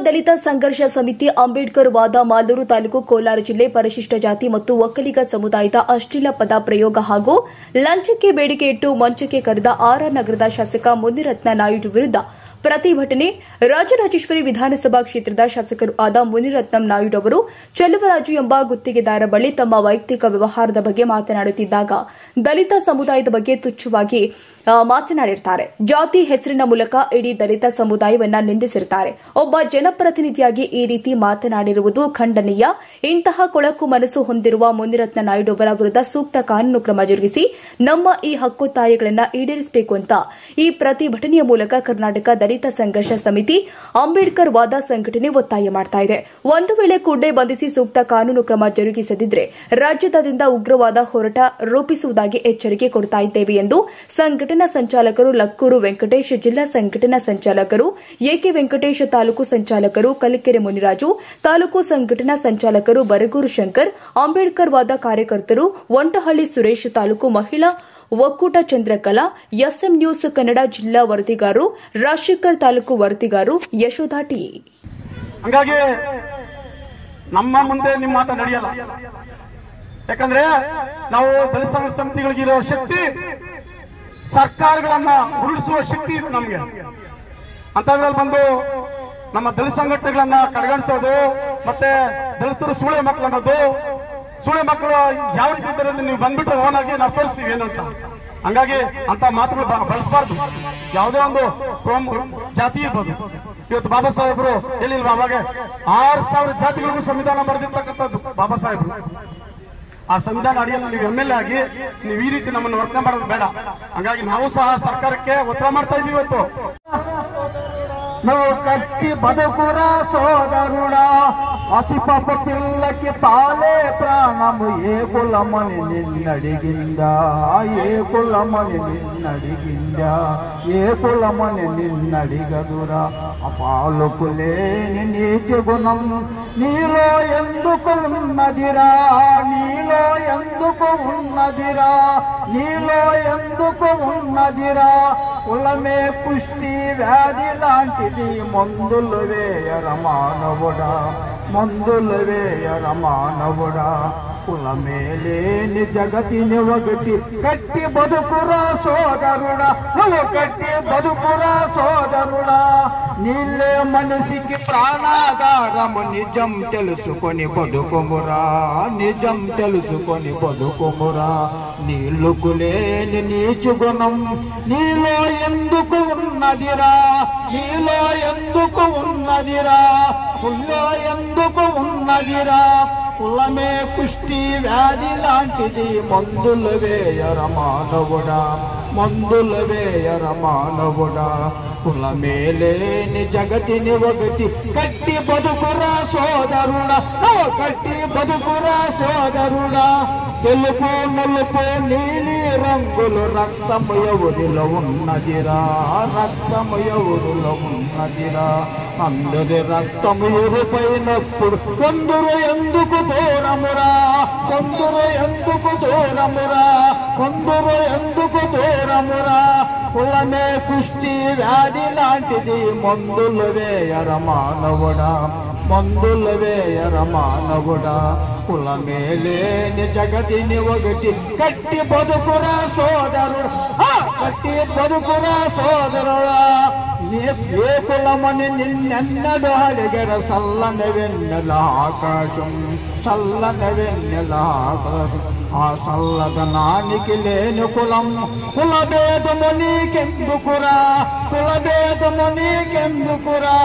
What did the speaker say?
ದಲಿತ ಸಂಘರ್ಷ ಸಮಿತಿ ಅಂಬೇಡ್ಕರ್ ವಾದ ಮಾಲೂರು ತಾಲೂಕು ಕೋಲಾರ ಜಿಲ್ಲೆ ಪರಿಶಿಷ್ಟ ಜಾತಿ ಮತ್ತು ಒಕ್ಕಲಿಗ ಸಮುದಾಯದ ಅಶ್ಲೀಲ ಪದ ಪ್ರಯೋಗ ಹಾಗೂ ಲಂಚಕ್ಕೆ ಬೇಡಿಕೆ ಇಟ್ಟು ಮಂಚಕ್ಕೆ ಕರೆದ ಆರ್ಆರ್ ನಗರದ ಶಾಸಕ ಮುನಿರತ್ನ ನಾಯ್ಡು ವಿರುದ್ಧ ಪ್ರತಿಭಟನೆ. ರಾಜರಾಜೇಶ್ವರಿ ವಿಧಾನಸಭಾ ಕ್ಷೇತ್ರದ ಶಾಸಕರು ಆದ ಮುನಿರತ್ನಂ ನಾಯ್ಡು ಅವರು ಚೆಲುವರಾಜು ಎಂಬ ಗುತ್ತಿಗೆದಾರ ಬಳಿ ತಮ್ಮ ವೈಯಕ್ತಿಕ ವ್ಯವಹಾರದ ಬಗ್ಗೆ ಮಾತನಾಡುತ್ತಿದ್ದಾಗ ದಲಿತ ಸಮುದಾಯದ ಬಗ್ಗೆ ತುಚ್ಛವಾಗಿ ಮಾತನಾಡಿರುತ್ತಾರೆ. ಜಾತಿ ಹೆಸರಿನ ಮೂಲಕ ಇಡೀ ದಲಿತ ಸಮುದಾಯವನ್ನ ನಿಂದಿಸಿರುತ್ತಾರೆ. ಒಬ್ಬ ಜನಪ್ರತಿನಿಧಿಯಾಗಿ ಈ ರೀತಿ ಮಾತನಾಡಿರುವುದು ಖಂಡನೀಯ. ಇಂತಹ ಕೊಳಕು ಮನಸ್ಸು ಹೊಂದಿರುವ ಮುನಿರತ್ನ ನಾಯ್ಡು ಅವರ ವಿರುದ್ಧ ಸೂಕ್ತ ಕಾನೂನು ಕ್ರಮ ಜರುಗಿಸಿ ನಮ್ಮ ಈ ಹಕ್ಕೊತ್ತಾಯಗಳನ್ನು ಈಡೇರಿಸಬೇಕು ಅಂತ ಈ ಪ್ರತಿಭಟನೆಯ ಮೂಲಕ ಕರ್ನಾಟಕ ದಲಿತ ಸಂಘರ್ಷ ಸಮಿತಿ ಅಂಬೇಡ್ಕರ್ ವಾದ ಸಂಘಟನೆ ಒತ್ತಾಯ ಮಾಡುತ್ತಿದೆ. ಒಂದು ವೇಳೆ ಕೂಡಲೇ ಬಂಧಿಸಿ ಸೂಕ್ತ ಕಾನೂನು ಕ್ರಮ ಜರುಗಿಸದಿದ್ದರೆ ರಾಜ್ಯದಾದ್ಯಂತ ಉಗ್ರವಾದ ಹೋರಾಟ ರೂಪಿಸುವುದಾಗಿ ಎಚ್ಚರಿಕೆ ಕೊಡುತ್ತಾ ಇದ್ದೇವೆ ಎಂದು ಸಂಘಟನಾ ಸಂಚಾಲಕರು ಲಕ್ಕೂರು ವೆಂಕಟೇಶ್, ಜಿಲ್ಲಾ ಸಂಘಟನಾ ಸಂಚಾಲಕರು ಎಕೆ ವೆಂಕಟೇಶ್, ತಾಲೂಕು ಸಂಚಾಲಕರು ಕಲಿಕೆರೆ ಮುನಿರಾಜು, ತಾಲೂಕು ಸಂಘಟನಾ ಸಂಚಾಲಕರು ಬರಗೂರು ಶಂಕರ್, ಅಂಬೇಡ್ಕರ್ ವಾದ ಕಾರ್ಯಕರ್ತರು ವಂಟಹಳ್ಳಿ ಸುರೇಶ್, ತಾಲೂಕು ಮಹಿಳಾ ಒಕ್ಕೂಟ ಚಂದ್ರಕಲಾ, ಎಸ್ಎಂ ನ್ಯೂಸ್ ಕನ್ನಡ ಜಿಲ್ಲಾ ವರದಿಗಾರರು ರಾಜಶೇಖರ್, ತಾಲೂಕು ವರದಿಗಾರರು ಯಶೋಧ ಟಿ. ಹಾಗಾಗಿ ನಮ್ಮ ಮುಂದೆ ನಿಮ್ಮ ಮಾತು ನಡೆಯಲ್ಲ. ಯಾಕಂದ್ರೆ ನಾವು ದಲಿತ ಸಮಿತಿಗಳಿಗಿರೋ ಶಕ್ತಿ ಸರ್ಕಾರಗಳನ್ನ ಉರುಳಿಸುವ ಶಕ್ತಿ ಇದೆ ನಮ್ಗೆ. ಅಂತದ್ರಲ್ಲಿ ಬಂದು ನಮ್ಮ ದಲಿತ ಸಂಘಟನೆಗಳನ್ನ ಕಡೆಗಣಿಸೋದು, ಮತ್ತೆ ದಲಿತರು ಸೂಳೆ ಮಕ್ಕಳು ಅನ್ನೋದು, ಸೂಳೆ ಮಕ್ಕಳು ಯಾವ ರೀತಿ ಇದ್ದಾರೆ ನೀವು ಬಂದ್ಬಿಟ್ರೆ ಓನಾಗಿ ನಾವು ತೋರಿಸ್ತೀವಿ ಏನು ಅಂತ. ಹಂಗಾಗಿ ಅಂತ ಮಾತುಗಳು ಬಳಸಬಾರ್ದು. ಯಾವುದೇ ಒಂದು ಜಾತಿ ಇರ್ಬೋದು. ಇವತ್ತು ಬಾಬಾ ಸಾಹೇಬರು ಎಲ್ಲಿಲ್ವಾ, ಅವಾಗ 6,000 ಜಾತಿಗಳಿಗೂ ಸಂವಿಧಾನ ಬರೆದಿರ್ತಕ್ಕಂಥದ್ದು ಬಾಬಾ ಸಾಹೇಬರು. ಆ ಸಂವಿಧಾನ ಅಡಿಯಲ್ಲಿ ನೀವು MLA ಆಗಿ ನೀವು ಈ ರೀತಿ ನಮ್ಮನ್ನು ವರ್ತನೆ ಮಾಡೋದು ಬೇಡ. ಹಾಗಾಗಿ ನಾವು ಸಹ ಸರ್ಕಾರಕ್ಕೆ ಒತ್ತಡ ಮಾಡ್ತಾ ಇದೀವಿ. ಇವತ್ತು ನಾವು ಕಟ್ಟಿ ಬದುಕುರ ಸೋದರುಡ ಅಸಿಪಾಪ పిల్లకి పాలే ప్రాణము ఏ కులమని నిన్నడిగిందా, ఏ కులమని నిన్నడిగిందా, ఏ కులమని నిన్నడిగదురా. అపాలుకులేని నీచ గుణం నీలో ఎందుకు ఉన్నదిరా, నీలో ఎందుకు ఉన్నదిరా, నీలో ఎందుకు ఉన్నదిరా. కులమే పుష్టి వ్యాధి లాంటిది, మందులు వేయర మానవుడా, మందులు వేయర మానవుడా. కులమే లేని జగతిని ఒకటి కట్టి బతుకురా సోదరుడా, నువ్వు కట్టి బతుకురా సోదరుడా. నీళ్ళే మనిషికి ప్రాణాధారము, నిజం తెలుసుకొని బతుకుమురా, నిజం తెలుసుకొని బతుకుమురా. నీళ్లుకు లేని నీచు గుణం నీలో ఎందుకు ఉన్నదిరా, నీలో ఎందుకు ఉన్నదిరా, కుల్లో ఎందుకు ఉన్నదిరా. కులమే పుష్టి వ్యాధి లాంటిది, మందులు వేయర మానవుడా, మందులు వేయర మానవుడా. కులమే లేని జగతిని ఒకటి కట్టి బతుకురా సోదరుడా, కట్టి బతుకురా సోదరుడా. తెలుపు నలుపు నీలి రంగులు రక్తము ఎవరిలో ఉన్నదిరా, రక్తము ఎవరిలో ఉన్నదిరా. అందరి రక్తము ఎరుపైనప్పుడు కొందరు ఎందుకు దూరమురా, కొందరు ఎందుకు దూరమురా, కొందరు ఎందుకు దూరమురా. కులమే పుష్టి వ్యాధి లాంటిది, మందులు వేయర మానవుడా, మందులు వేయర మానవుడా. కులమే లేని జగతిని ఒకటి కట్టి బతుకురా సోదరుడా, కట్టి బతుకురా సోదరుడా. ఏ కులమని నిన్నెన్నడు అడిగర, సల్లన వెన్నెల ఆకాశం, సల్లన వెన్నెల ఆకాశం. ఆ సల్లదనానికి లేని కులం, కులభేదము నీకెందుకురా, కులభేదము నీకెందుకురా.